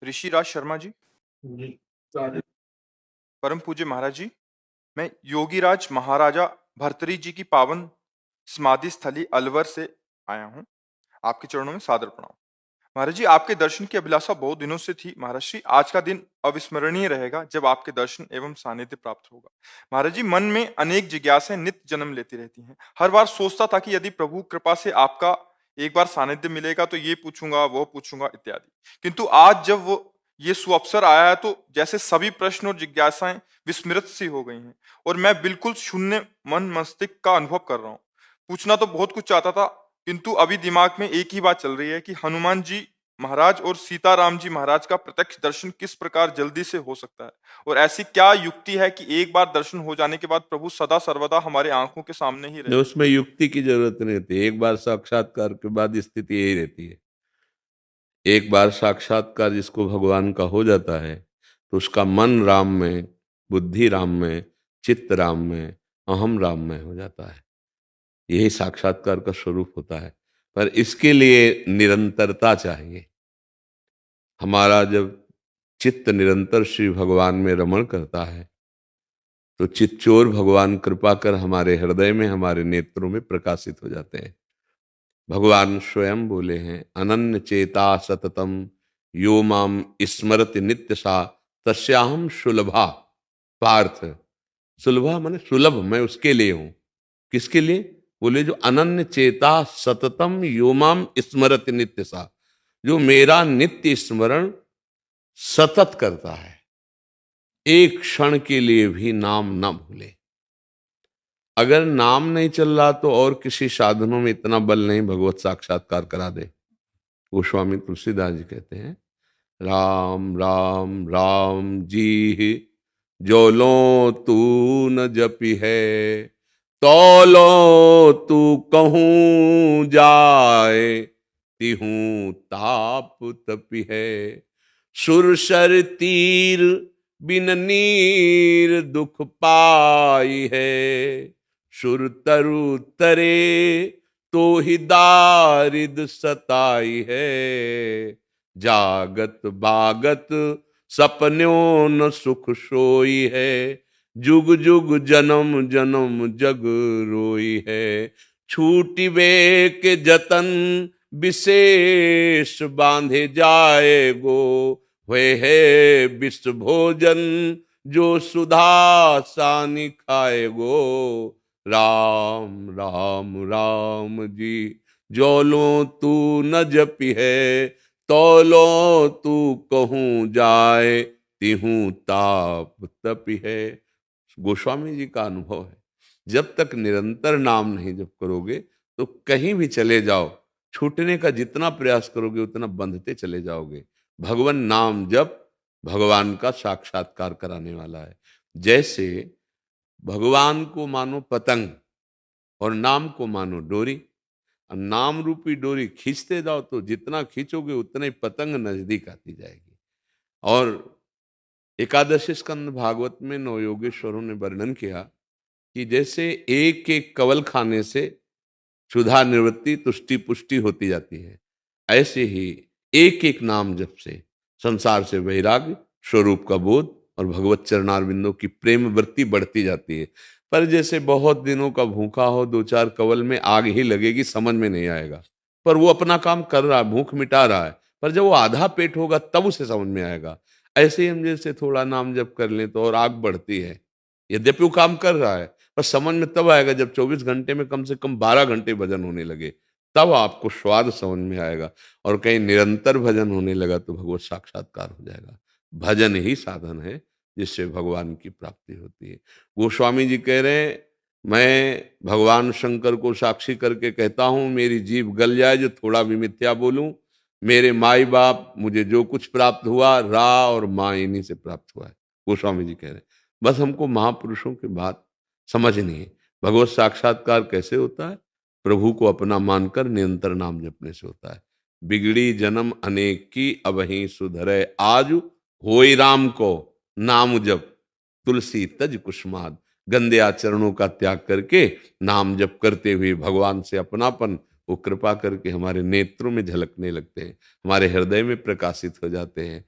ऋषिराज शर्मा जी, जी सारे परम पूज्य महाराज जी, मैं योगीराज महाराजा भर्तृहरि जी की पावन समाधि स्थली अलवर से आया हूँ। आपके चरणों में सादर प्रणाम। महाराज जी, आपके दर्शन की अभिलाषा बहुत दिनों से थी। महाराज जी, आज का दिन अविस्मरणीय रहेगा जब आपके दर्शन एवं सानिध्य प्राप्त होगा। महाराज जी, मन में अनेक जिज्ञासाएं नित्य जन्म लेती रहती हैं। हर बार सोचता था कि यदि प्रभु कृपा से आपका एक बार सानिध्य मिलेगा तो ये पूछूंगा, वो पूछूंगा इत्यादि। किंतु आज जब वो ये सुअवसर आया है तो जैसे सभी प्रश्न और जिज्ञासाएं विस्मृत सी हो गई हैं और मैं बिल्कुल शून्य मन मस्तिष्क का अनुभव कर रहा हूँ। पूछना तो बहुत कुछ चाहता था, किंतु अभी दिमाग में एक ही बात चल रही है कि हनुमान जी महाराज और सीताराम जी महाराज का प्रत्यक्ष दर्शन किस प्रकार जल्दी से हो सकता है, और ऐसी क्या युक्ति है कि एक बार दर्शन हो जाने के बाद प्रभु सदा सर्वदा हमारे आंखों के सामने ही नहीं, रहे। उसमें युक्ति की जरूरत नहीं होती। एक बार साक्षात्कार के बाद स्थिति यही रहती है। एक बार साक्षात्कार जिसको भगवान का हो जाता है तो उसका मन राम में, बुद्धि राम में, चित्त राम में, अहम राम में हो जाता है। यही साक्षात्कार का स्वरूप होता है। पर इसके लिए निरंतरता चाहिए। हमारा जब चित्त निरंतर श्री भगवान में रमण करता है तो चित्तचोर भगवान कृपा कर हमारे हृदय में, हमारे नेत्रों में प्रकाशित हो जाते हैं। भगवान स्वयं बोले हैं, अनन्य चेता सततम यो माम स्मरति नित्य सा तस्याहम सुलभा। पार्थ, सुलभा माने सुलभ, मैं उसके लिए हूं। किसके लिए? बोले जो अनन्य चेता सततम यो माम स्मरति नित्य सा, जो मेरा नित्य स्मरण सतत करता है, एक क्षण के लिए भी नाम न भूले। अगर नाम नहीं चल रहा तो और किसी साधनों में इतना बल नहीं भगवत साक्षात्कार करा दे। गोस्वामी तुलसीदास जी कहते हैं, राम राम राम जी जो लो तू न जपी है, तौलो तू कहूँ जाए, तिहूँ ताप तपी है। सुरसर तीर बिन नीर दुख पाई है, सुर तरु तरे तो ही दारिद सताई है। जागत बागत सपन्यों न सुख सोई है, जुग जुग जन्म जन्म जग रोई है। छूटी वे के जतन विशेष बांधे जाए गो, हुए है विश्व भोजन जो सुधा सानी खाए गो। राम राम राम जी जो लो तू न जपी है, तौलो तू कहूँ जाए, तिहूँ ताप तपी है। गोस्वामी जी का अनुभव है, जब तक निरंतर नाम नहीं जप करोगे तो कहीं भी चले जाओ, छूटने का जितना प्रयास करोगे उतना बंधते चले जाओगे। भगवान नाम जप भगवान का साक्षात्कार कराने वाला है। जैसे भगवान को मानो पतंग और नाम को मानो डोरी। और नाम रूपी डोरी खींचते जाओ तो जितना खींचोगे उतना ही पतंग नजदीक आती जाएगी। और एकादशी स्कंद भागवत में नवयोगेश्वरों ने वर्णन किया कि जैसे एक एक कवल खाने से क्षुधा निवृत्ति, तुष्टि पुष्टि होती जाती है, ऐसे ही एक एक नाम जप से संसार से वैराग्य, स्वरूप का बोध और भगवत चरणारविंदों की प्रेम वृत्ति बढ़ती जाती है। पर जैसे बहुत दिनों का भूखा हो, दो चार कवल में आग ही लगेगी, समझ में नहीं आएगा। पर वो अपना काम कर रहा है, भूख मिटा रहा है, पर जब वो आधा पेट होगा तब उसे समझ में आएगा। ऐसे ही हम जैसे थोड़ा नाम जप कर लें तो और आग बढ़ती है, यद्यपि वो काम कर रहा है, पर समझ में तब आएगा जब 24 घंटे में कम से कम 12 घंटे भजन होने लगे, तब आपको स्वाद समझ में आएगा। और कहीं निरंतर भजन होने लगा तो भगवत साक्षात्कार हो जाएगा। भजन ही साधन है जिससे भगवान की प्राप्ति होती है। गोस्वामी जी कह रहे हैं, मैं भगवान शंकर को साक्षी करके कहता हूं, मेरी जीभ गल जाए जो थोड़ा भी मिथ्या बोलूं। मेरे माई बाप, मुझे जो कुछ प्राप्त हुआ रा और माँ इन्हीं से प्राप्त हुआ है। गोस्वामी जी कह रहे हैं, बस हमको महापुरुषों की बात समझनी है। भगवत साक्षात्कार कैसे होता है? प्रभु को अपना मानकर निरंतर नाम जपने से होता है। बिगड़ी जन्म अनेक की अबहीं सुधरे आज, होई राम को नाम जप तुलसी तज कुसुमाद। गंदे आचरणों का त्याग करके नाम जप करते हुए भगवान से अपनापन वो कृपा करके हमारे नेत्रों में झलकने लगते हैं, हमारे हृदय में प्रकाशित हो जाते हैं।